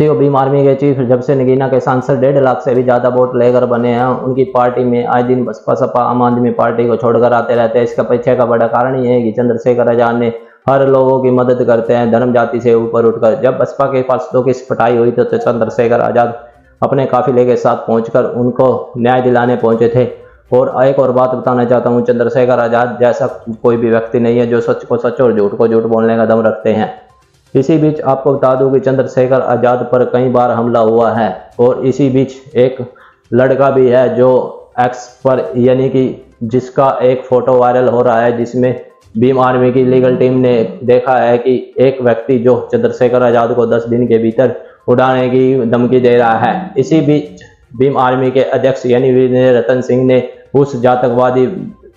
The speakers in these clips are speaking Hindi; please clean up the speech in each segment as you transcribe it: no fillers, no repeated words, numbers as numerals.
तो भीम आर्मी के चीफ जब से नगीना के सांसद 1.5 लाख से भी ज़्यादा वोट लेकर बने हैं, उनकी पार्टी में आए दिन बसपा सपा आम आदमी पार्टी को छोड़कर आते रहते हैं। इसका पीछे का बड़ा कारण ये है कि चंद्रशेखर आजाद ने हर लोगों की मदद करते हैं, धर्म जाति से ऊपर उठकर। जब बसपा के पार्षदों की पिटाई हुई तो चंद्रशेखर आजाद अपने काफिले के साथ पहुंचकर उनको न्याय दिलाने पहुंचे थे। और एक और बात बताना चाहता हूं, चंद्रशेखर आजाद जैसा कोई भी व्यक्ति नहीं है जो सच को सच और झूठ को झूठ बोलने का दम रखते हैं। इसी बीच आपको बता दूं कि चंद्रशेखर आजाद पर कई बार हमला हुआ है। और इसी बीच एक लड़का भी है जो एक्स पर, यानी कि जिसका एक फोटो वायरल हो रहा है, जिसमें भीम आर्मी की लीगल टीम ने देखा है कि एक व्यक्ति जो चंद्रशेखर आजाद को 10 दिन के भीतर उड़ाने की धमकी दे रहा है। इसी बीच भीम आर्मी के अध्यक्ष यानी विनय रतन सिंह ने उस जातकवादी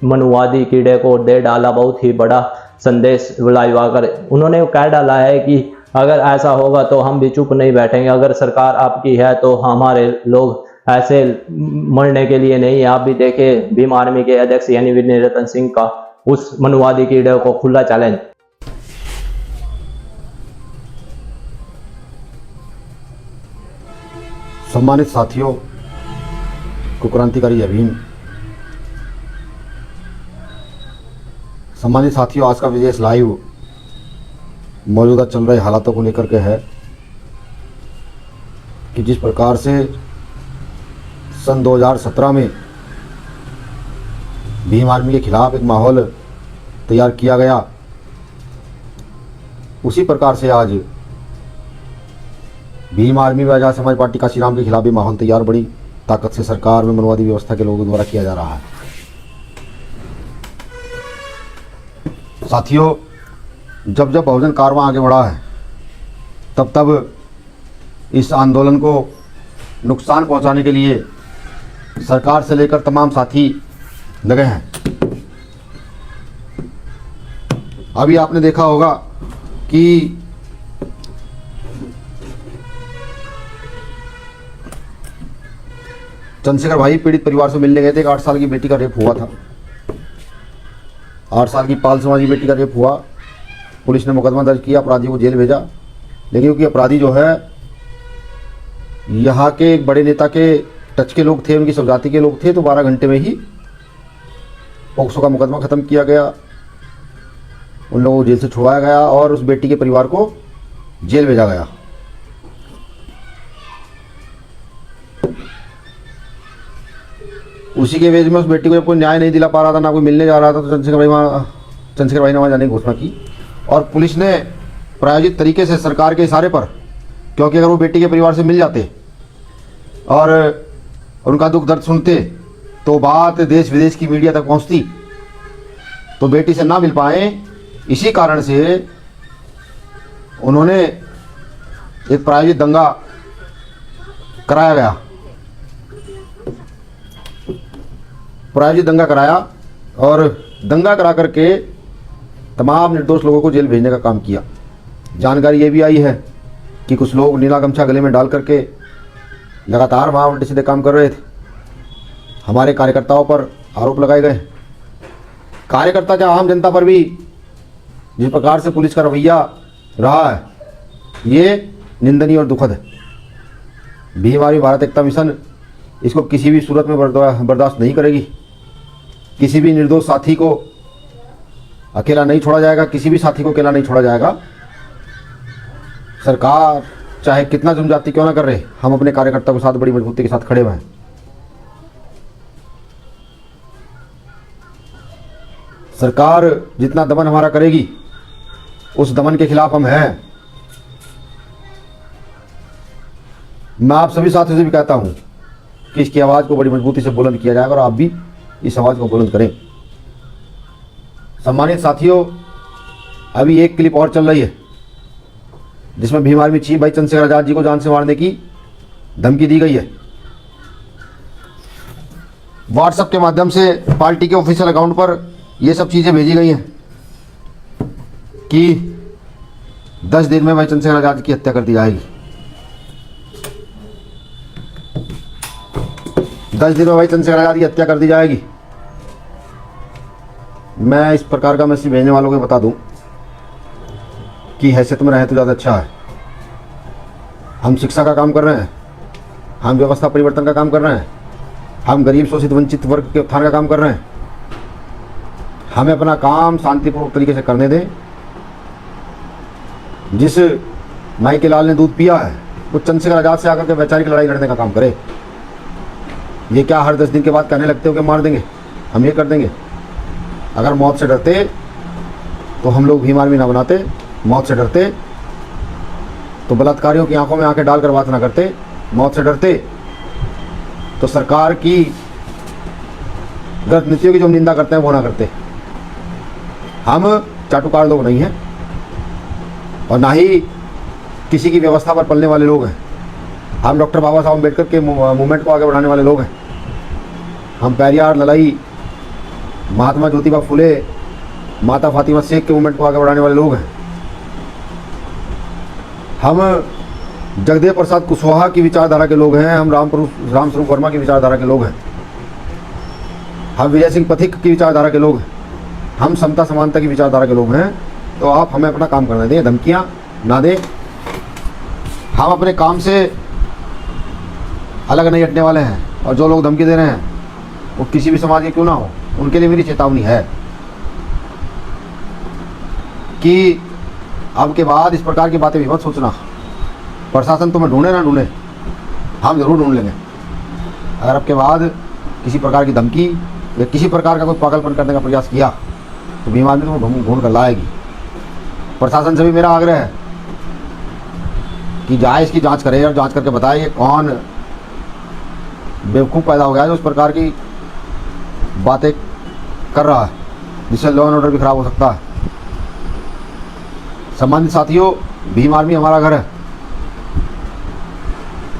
मनुवादी कीड़े को दे डाला बहुत ही बड़ा संदेश बुलाकर। उन्होंने कह डाला है कि अगर ऐसा होगा तो हम भी चुप नहीं बैठेंगे, अगर सरकार आपकी है तो हमारे लोग ऐसे मरने के लिए नहीं है। आप भी देखें भीम आर्मी के अध्यक्ष यानी विनय रतन सिंह का उस मनुवादी कीड़े को खुला चैलेंज। सम्मानित साथियों को क्रांतिकारी जय भीम। सम्मानित साथियों, आज का विशेष लाइव मौजूदा चल रहे हालातों को लेकर के है कि जिस प्रकार से सन 2017 में भीम आर्मी के खिलाफ एक माहौल तैयार किया गया, उसी प्रकार से आज भीम आर्मी व आजाद समाज पार्टी काशीराम के खिलाफ भी माहौल तैयार बड़ी ताकत से सरकार में मनवादी व्यवस्था के लोगों द्वारा किया जा रहा है। साथियों, जब जब बहुजन कारवां आगे बढ़ा है तब तब इस आंदोलन को नुकसान पहुंचाने के लिए सरकार से लेकर तमाम साथी लगे हैं। अभी आपने देखा होगा कि चंद्रशेखर भाई पीड़ित परिवार से मिलने गए थे। 8 साल की बेटी का रेप हुआ था, 8 साल की पाल समाजी बेटी का रेप हुआ। पुलिस ने मुकदमा दर्ज किया, अपराधी को जेल भेजा। लेकिन क्योंकि अपराधी जो है यहाँ के एक बड़े नेता के टच के लोग थे, उनकी सब जाति के लोग थे, तो 12 घंटे में ही पोक्सो का मुकदमा ख़त्म किया गया, उन लोगों को जेल से छुड़वाया गया और उस बेटी के परिवार को जेल भेजा गया। उसी के वेज में उस बेटी को जब कोई न्याय नहीं दिला पा रहा था, ना कोई मिलने जा रहा था, तो चंद्रशेखर भाई ने वहाँ जाने की घोषणा की। और पुलिस ने प्रायोजित तरीके से सरकार के इशारे पर, क्योंकि अगर वो बेटी के परिवार से मिल जाते और उनका दुख दर्द सुनते तो बात देश विदेश की मीडिया तक पहुँचती, तो बेटी से ना मिल पाए, इसी कारण से उन्होंने एक प्रायोजित दंगा कराया गया, प्रायोजित दंगा कराया और दंगा करा करके तमाम निर्दोष लोगों को जेल भेजने का काम किया। जानकारी ये भी आई है कि कुछ लोग नीला गमछा गले में डाल करके लगातार वहाँ उल्टे सीधे काम कर रहे थे। हमारे कार्यकर्ताओं पर आरोप लगाए गए। कार्यकर्ता क्या, आम जनता पर भी जिस प्रकार से पुलिस का रवैया रहा है, ये निंदनीय और दुखद है। भीम आर्मी भारत एकता मिशन इसको किसी भी सूरत में बर्दाश्त नहीं करेगी। किसी भी निर्दोष साथी को अकेला नहीं छोड़ा जाएगा, किसी भी साथी को अकेला नहीं छोड़ा जाएगा। सरकार चाहे कितना जनजाति क्यों ना कर रहे, हम अपने कार्यकर्ता के साथ बड़ी मजबूती के साथ खड़े हुए हैं। सरकार जितना दमन हमारा करेगी, उस दमन के खिलाफ हम हैं। मैं आप सभी साथियों से भी कहता हूं कि इसकी आवाज़ को बड़ी मजबूती से बुलंद किया जाएगा और आप भी इस आवाज़ को बुलंद करें। सम्मानित साथियों, अभी एक क्लिप और चल रही है जिसमें भीम आर्मी चीफ भाई चंद्रशेखर आजाद जी को जान से मारने की धमकी दी गई है। व्हाट्सएप के माध्यम से पार्टी के ऑफिशियल अकाउंट पर ये सब चीज़ें भेजी गई हैं कि 10 दिन में भाई चंद्रशेखर आजाद की हत्या कर दी जाएगी। 10 दिन में भाई चंद्रशेखर आजाद की हत्या कर दी जाएगी। मैं इस प्रकार का मैसेज भेजने वालों को बता दूं कि हैसियत में रहे तो ज़्यादा अच्छा है। हम शिक्षा का काम कर रहे हैं, हम व्यवस्था परिवर्तन का काम कर रहे हैं, हम गरीब शोषित वंचित वर्ग के उत्थान का काम कर रहे हैं। हमें अपना काम शांतिपूर्वक तरीके से करने दें। जिस माई के लाल ने दूध पिया है वो चंद्रशेखर आजाद से आकर के वैचारिक लड़ाई लड़ने का काम करे। ये क्या हर 10 दिन के बाद कहने लगते हो कि मार देंगे, हम ये कर देंगे। अगर मौत से डरते तो हम लोग भीम आर्मी ना बनाते, मौत से डरते तो बलात्कारियों की आंखों में आंखें डालकर बात ना करते, मौत से डरते तो सरकार की गलत नीतियों की जो निंदा करते हैं वो ना करते। हम चाटुकार लोग नहीं हैं और ना ही किसी की व्यवस्था पर पलने वाले लोग हैं। हम डॉक्टर बाबा साहब अम्बेडकर के मूवमेंट को आगे बढ़ाने वाले लोग हैं। हम पेरियार, ललाई, महात्मा ज्योतिबा फुले, माता फातिमा शेख के मूवमेंट को आगे बढ़ाने वाले लोग हैं। हम जगदेव प्रसाद कुशवाहा की विचारधारा के लोग हैं। हम रामस्वरूप वर्मा की विचारधारा के लोग हैं। हम विजय सिंह पथिक की विचारधारा के लोग हैं। हम समता समानता की विचारधारा के लोग हैं। तो आप हमें अपना काम करने दें, धमकियां ना दें। हम अपने काम से अलग नहीं हटने वाले हैं और जो लोग धमकी दे रहे हैं वो किसी भी समाज के क्यों ना हो, उनके लिए मेरी चेतावनी है कि अब के बाद इस प्रकार की बातें भी मत सोचना। प्रशासन तुम्हें ढूंढे ना ढूंढे, हम जरूर ढूंढ लेंगे। अगर अब के बाद किसी प्रकार की धमकी या किसी प्रकार का कोई पागलपन करने का प्रयास किया तो भीम आर्मी तुम्हें ढूंढ कर लाएगी। प्रशासन से भी मेरा आग्रह है कि जाए इसकी जांच करे और जांच करके बताए कि कौन बेवकूफ़ पैदा हो गया है जो उस प्रकार की बातें कर रहा है जिससे लॉ एंड ऑर्डर भी खराब हो सकता है। सम्मानित साथियों, भीम आर्मी हमारा घर है।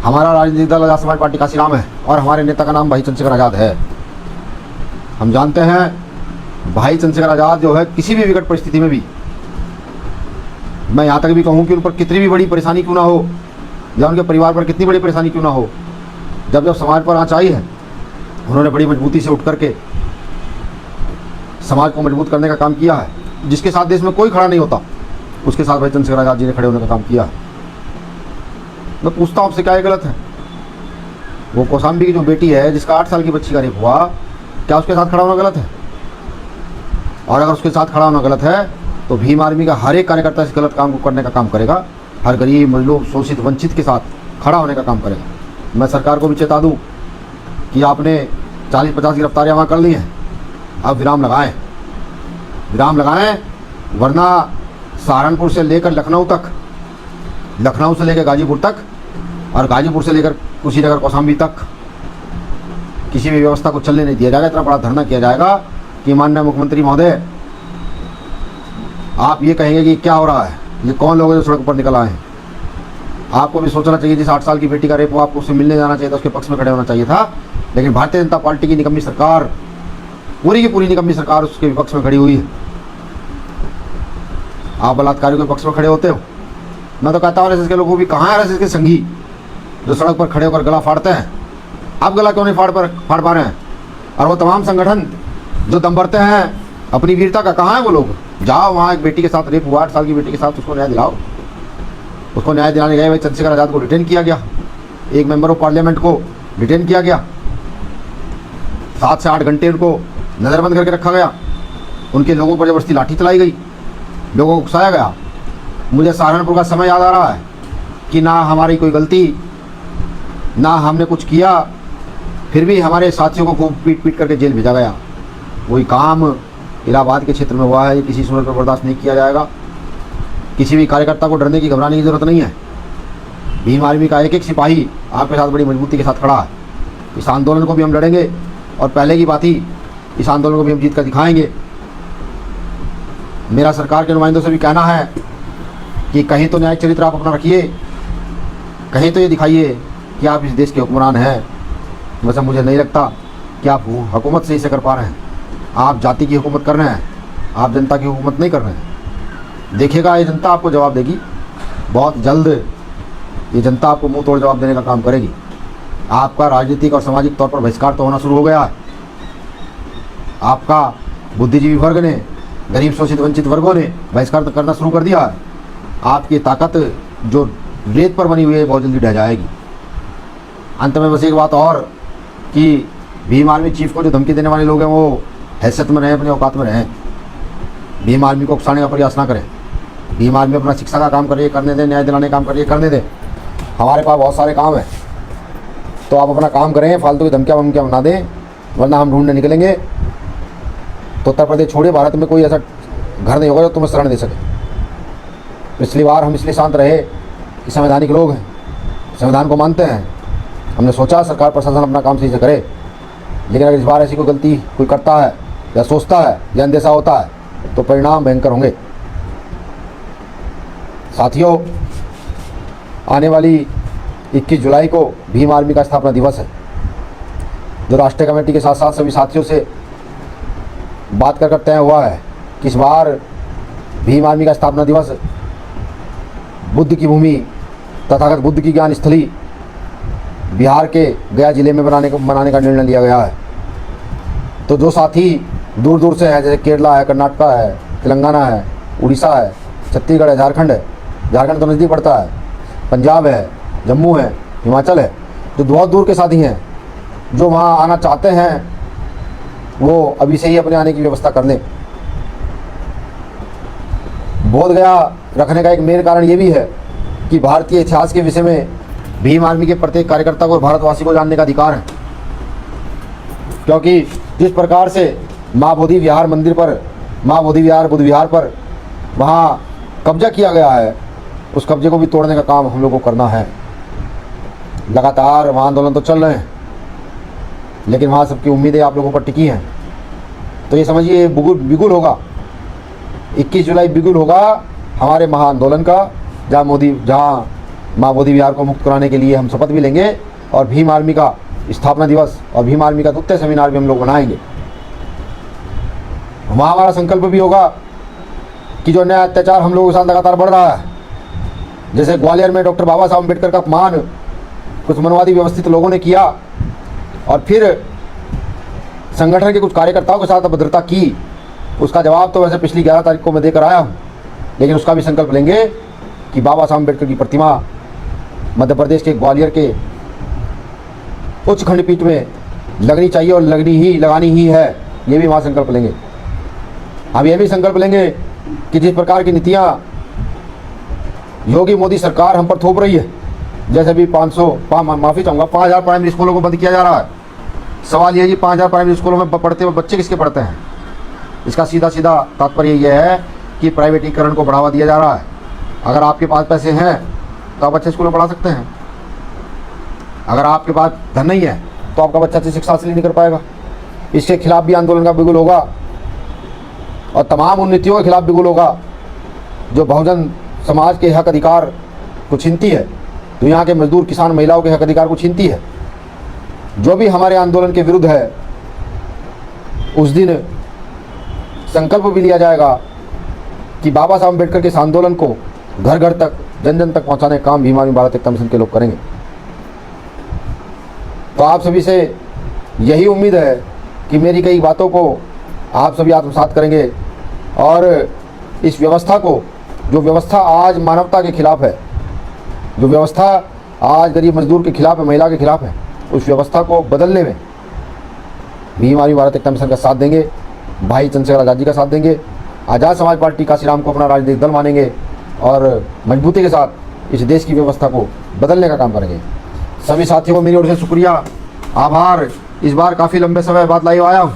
हमारा राजनीतिक दल आजाद समाज पार्टी काशीराम है और हमारे नेता का नाम भाई चंद्रशेखर आजाद है। हम जानते हैं भाई चंद्रशेखर आजाद जो है किसी भी विकट परिस्थिति में भी, मैं यहाँ तक भी कहूँ कि उन पर कितनी भी बड़ी परेशानी क्यों ना हो या उनके परिवार पर कितनी बड़ी परेशानी क्यों ना हो, जब जब समाज पर आँच आई है उन्होंने बड़ी मजबूती से उठ करके समाज को मजबूत करने का काम किया है। जिसके साथ देश में कोई खड़ा नहीं होता उसके साथ भाई चंद्रशेखर आजाद जी ने खड़े होने का काम किया। मैं पूछता हूँ आपसे, क्या ये गलत है? वो कौशाम्बी की जो बेटी है जिसका 8 साल की बच्ची का रेप हुआ, क्या उसके साथ खड़ा होना गलत है? और अगर उसके साथ खड़ा होना गलत है तो भीम आर्मी का हर एक कार्यकर्ता इस गलत काम को करने का काम करेगा। हर गरीब, मजलूम, शोषित, वंचित के साथ खड़ा होने का काम करेगा। मैं सरकार को भी चेता दूँ कि आपने 40-50 गिरफ्तारियाँ वहाँ कर ली हैं, अब विराम लगाएं, वरना सहारनपुर से लेकर लखनऊ तक, लखनऊ से लेकर गाजीपुर तक और गाजीपुर से लेकर कुशीनगर, कौशाम्बी तक किसी भी व्यवस्था को चलने नहीं दिया जाएगा। इतना बड़ा धरना किया जाएगा कि माननीय मुख्यमंत्री महोदय, आप ये कहेंगे कि क्या हो रहा है, ये कौन लोग हैं जो सड़क पर निकल आए हैं। आपको भी सोचना चाहिए, जिस 8 साल की बेटी का रेप हुआ आपको उससे मिलने जाना चाहिए था, उसके पक्ष में खड़े होना चाहिए था। लेकिन भारतीय जनता पार्टी की निकम्मी सरकार, पूरी की पूरी निकम्मी सरकार उसके विपक्ष में खड़ी हुई है। आप बलात्कारियों के पक्ष में खड़े होते हो। मैं तो कहता हूँ आरएसएस के लोगों भी कहाँ है आरएसएस के संगी जो सड़क पर खड़े होकर गला फाड़ते हैं? आप गला क्यों नहीं फाड़ पा रहे हैं? और वो तमाम संगठन जो दम भरते हैं अपनी वीरता का, कहाँ है वो लोग? जाओ वहाँ, एक बेटी के साथ रेप हुआ, 8 साल की बेटी के साथ, उसको न्याय दिलाओ। उसको न्याय दिलाने गए भाई चंद्रशेखर आजाद को डिटेन किया गया, एक मेंबर ऑफ पार्लियामेंट को डिटेन किया गया, 7 से 8 घंटे उनको नज़रबंद करके रखा गया, उनके लोगों पर जबरदस्ती लाठी चलाई गई, लोगों को उकसाया गया। मुझे सहारनपुर का समय याद आ रहा है कि ना हमारी कोई गलती, ना हमने कुछ किया, फिर भी हमारे साथियों को खूब पीट पीट करके जेल भेजा गया। वही काम इलाहाबाद के क्षेत्र में हुआ है। ये किसी सूरत पर बर्दाश्त नहीं किया जाएगा। किसी भी कार्यकर्ता को डरने की, घबराने की जरूरत नहीं है। भीम आर्मी का एक एक सिपाही आपके साथ बड़ी मजबूती के साथ खड़ा है। इस आंदोलन को भी हम लड़ेंगे और पहले की बात ही, इस आंदोलन को भी हम जीत कर दिखाएंगे। मेरा सरकार के नुमाइंदों से भी कहना है कि कहीं तो न्यायिक चरित्र आप अपना रखिए, कहीं तो ये दिखाइए कि आप इस देश के हुक्मरान हैं। वैसे मुझे नहीं लगता कि आप हुकूमत से इसे कर पा रहे हैं। आप जाति की हुकूमत कर रहे हैं, आप जनता की हुकूमत नहीं कर रहे हैं। देखिएगा, ये जनता आपको जवाब देगी बहुत जल्द। ये जनता आपको मुंह तोड़ जवाब देने का काम करेगी। आपका राजनीतिक और सामाजिक तौर पर बहिष्कार तो होना शुरू हो गया है। आपका बुद्धिजीवी वर्ग ने, गरीब शोषित वंचित वर्गों ने बहिष्कार करना शुरू कर दिया है। आपकी ताकत जो रेत पर बनी हुई है, बहुत जल्दी ढह जाएगी। अंत में बस एक बात और कि भीम आर्मी चीफ को जो धमकी देने वाले लोग हैं वो हैसियत में रहें, अपने औकात में रहें। भीम आर्मी को उकसाने का प्रयास ना करें। भीम आर्मी अपना शिक्षा का काम करिए, करने दें, न्याय दिलाने का काम करिए, करने दें। हमारे पास बहुत सारे काम हैं, तो आप अपना काम करें, फालतू की धमकियाँ वमकियाँ बना दें, वरना हम ढूंढने निकलेंगे तो उत्तर प्रदेश छोड़िए, भारत में कोई ऐसा घर नहीं होगा जो तुम्हें शरण दे सके। पिछली बार हम इसलिए शांत रहे कि संवैधानिक लोग हैं, संविधान को मानते हैं। हमने सोचा सरकार प्रशासन अपना काम सही से करे, लेकिन अगर इस बार ऐसी कोई गलती कोई करता है या सोचता है या अंदेशा होता है तो परिणाम भयंकर होंगे। साथियों, आने वाली 21 जुलाई को भीम आर्मी का स्थापना दिवस है, जो राष्ट्रीय कमेटी के साथ साथ सभी साथियों से बात कर तय हुआ है कि इस बार भीम आर्मी का स्थापना दिवस बुद्ध की भूमि तथागत बुद्ध की ज्ञान स्थली बिहार के गया जिले में मनाने का निर्णय लिया गया है। तो जो साथी दूर दूर से हैं, जैसे केरला है, कर्नाटका है, तेलंगाना है, उड़ीसा है, छत्तीसगढ़ है, झारखंड है, झारखंड तो नज़दीक पड़ता है, पंजाब है, जम्मू है, हिमाचल है, जो बहुत दूर के साथी हैं, जो वहाँ आना चाहते हैं वो अभी से ही अपने आने की व्यवस्था कर लें। बोधगया रखने का एक मेन कारण ये भी है कि भारतीय इतिहास के विषय में भीम आर्मी के प्रत्येक कार्यकर्ता को और भारतवासी को जानने का अधिकार है, क्योंकि जिस प्रकार से माँ बोधि विहार मंदिर पर, माँ बोधि विहार बुद्ध विहार पर वहाँ कब्जा किया गया है, उस कब्जे को भी तोड़ने का काम हम लोगों को करना है। लगातार वहाँ आंदोलन तो चल रहे हैं, लेकिन वहाँ सबकी उम्मीदें आप लोगों पर टिकी हैं। तो ये समझिए बिगुल होगा, 21 जुलाई बिगुल होगा हमारे महाआंदोलन का, जहाँ माँ बोधि विहार को मुक्त कराने के लिए हम शपथ भी लेंगे और भीम आर्मी का स्थापना दिवस और भीम आर्मी का द्वितीय सेमिनार भी हम लोग बनाएंगे। वहाँ हमारा संकल्प भी होगा कि जो अन्याय अत्याचार हम लोगों के साथ लगातार बढ़ रहा है, जैसे ग्वालियर में डॉक्टर बाबा साहब अम्बेडकर का अपमान कुछ मनवादी व्यवस्थित लोगों ने किया और फिर संगठन के कुछ कार्यकर्ताओं के साथ अभद्रता की, उसका जवाब तो वैसे पिछली 11 तारीख को मैं देकर आया हूँ, लेकिन उसका भी संकल्प लेंगे कि बाबा साहब अम्बेडकर की प्रतिमा मध्य प्रदेश के ग्वालियर के उच्च खंडपीठ में लगनी चाहिए और लगानी ही है। ये भी वहाँ संकल्प लेंगे। हम ये भी संकल्प लेंगे कि जिस प्रकार की नीतियाँ योगी मोदी सरकार हम पर थोप रही है, जैसे भी 5,000 प्राइमरी स्कूलों को बंद किया जा रहा है। सवाल ये है कि 5,000 प्राइमरी स्कूलों में पढ़ते हुए बच्चे किसके पढ़ते हैं? इसका सीधा सीधा तात्पर्य यह है कि प्राइवेटीकरण को बढ़ावा दिया जा रहा है। अगर आपके पास पैसे हैं तो आप अच्छे स्कूल में पढ़ा सकते हैं, अगर आपके पास धन नहीं है तो आपका बच्चा अच्छी शिक्षा हासिल नहीं कर पाएगा। इसके खिलाफ भी आंदोलन का बिगुल होगा और तमाम उन नीतियों के खिलाफ बिगुल होगा जो बहुजन समाज के हक अधिकार को छीनती है, दुनिया के मजदूर किसान महिलाओं के हक अधिकार को छीनती है। जो भी हमारे आंदोलन के विरुद्ध है, उस दिन संकल्प भी लिया जाएगा कि बाबा साहब अम्बेडकर के इस आंदोलन को घर घर तक, जन जन तक पहुंचाने का काम भीम आर्मी भारत एकता मिशन के लोग करेंगे। तो आप सभी से यही उम्मीद है कि मेरी कई बातों को आप सभी आत्मसात करेंगे और इस व्यवस्था को, जो व्यवस्था आज मानवता के खिलाफ है, जो व्यवस्था आज गरीब मजदूर के खिलाफ है, महिला के खिलाफ है, उस व्यवस्था को बदलने में भीम आर्मी भारत एकता मिशन का साथ देंगे, भाई चंद्रशेखर आज़ाद जी का साथ देंगे, आज़ाद समाज पार्टी काशीराम को अपना राजनीतिक दल मानेंगे और मजबूती के साथ इस देश की व्यवस्था को बदलने का काम करेंगे। सभी साथियों को मेरी ओर से शुक्रिया, आभार। इस बार काफ़ी लंबे समय बाद लाइव आया हूँ।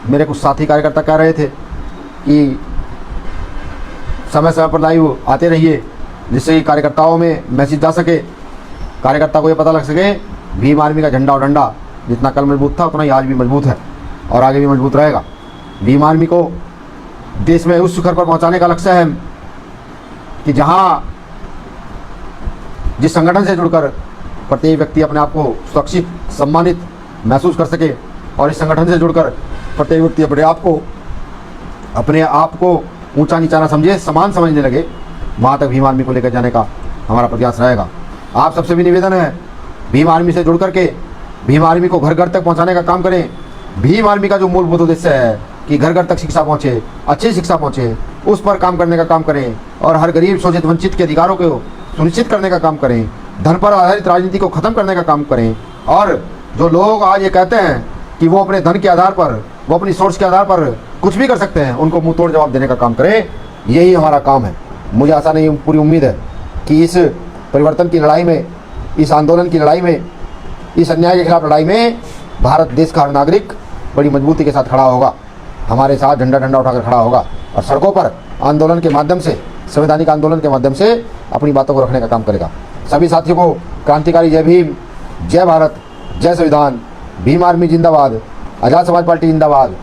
मेरे कुछ साथी कार्यकर्ता कह रहे थे कि समय समय पर लाइव आते रहिए, जिससे कि कार्यकर्ताओं में मैसेज जा सके, कार्यकर्ता को ये पता लग सके भीम आर्मी का झंडा और डंडा जितना कल मजबूत था उतना ही आज भी मजबूत है और आगे भी मजबूत रहेगा। भीम आर्मी को देश में उस शिखर पर पहुंचाने का लक्ष्य है कि जहां जिस संगठन से जुड़कर प्रत्येक व्यक्ति अपने आप को सुरक्षित, सम्मानित महसूस कर सके और इस संगठन से जुड़कर प्रत्येक व्यक्ति अपने आप को ऊंचा नीचा ना समझे, समान समझने लगे, वहाँ तक भीम आर्मी को लेकर जाने का हमारा प्रयास रहेगा। आप सबसे भी निवेदन है, भीम आर्मी से जुड़ करके भीम आर्मी को घर घर तक पहुँचाने का काम करें। भीम आर्मी का जो मूलभूत उद्देश्य है कि घर घर तक शिक्षा पहुँचे, अच्छी शिक्षा पहुँचे, उस पर काम करने का काम करें और हर गरीब शोषित वंचित के अधिकारों को सुनिश्चित करने का काम करें, धन पर आधारित राजनीति को खत्म करने का काम करें। और जो लोग आज ये कहते हैं कि वो अपने धन के आधार पर, वो अपनी सोर्स के आधार पर कुछ भी कर सकते हैं, उनको मुंह तोड़ जवाब देने का काम करें। यही हमारा काम है। मुझे आशा नहीं, पूरी उम्मीद है कि इस परिवर्तन की लड़ाई में, इस आंदोलन की लड़ाई में, इस अन्याय के खिलाफ लड़ाई में भारत देश का हर नागरिक बड़ी मजबूती के साथ खड़ा होगा, हमारे साथ झंडा डंडा उठाकर खड़ा होगा और सड़कों पर आंदोलन के माध्यम से, संवैधानिक आंदोलन के माध्यम से अपनी बातों को रखने का काम करेगा। सभी साथियों को क्रांतिकारी जय भीम, जय भारत, जय संविधान, भीम आर्मी जिंदाबाद, आज़ाद समाज पार्टी जिंदाबाद,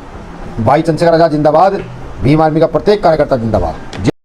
भाई चंद्रशेखर आज़ाद जिंदाबाद, भीम आर्मी का प्रत्येक कार्यकर्ता जिंदाबाद।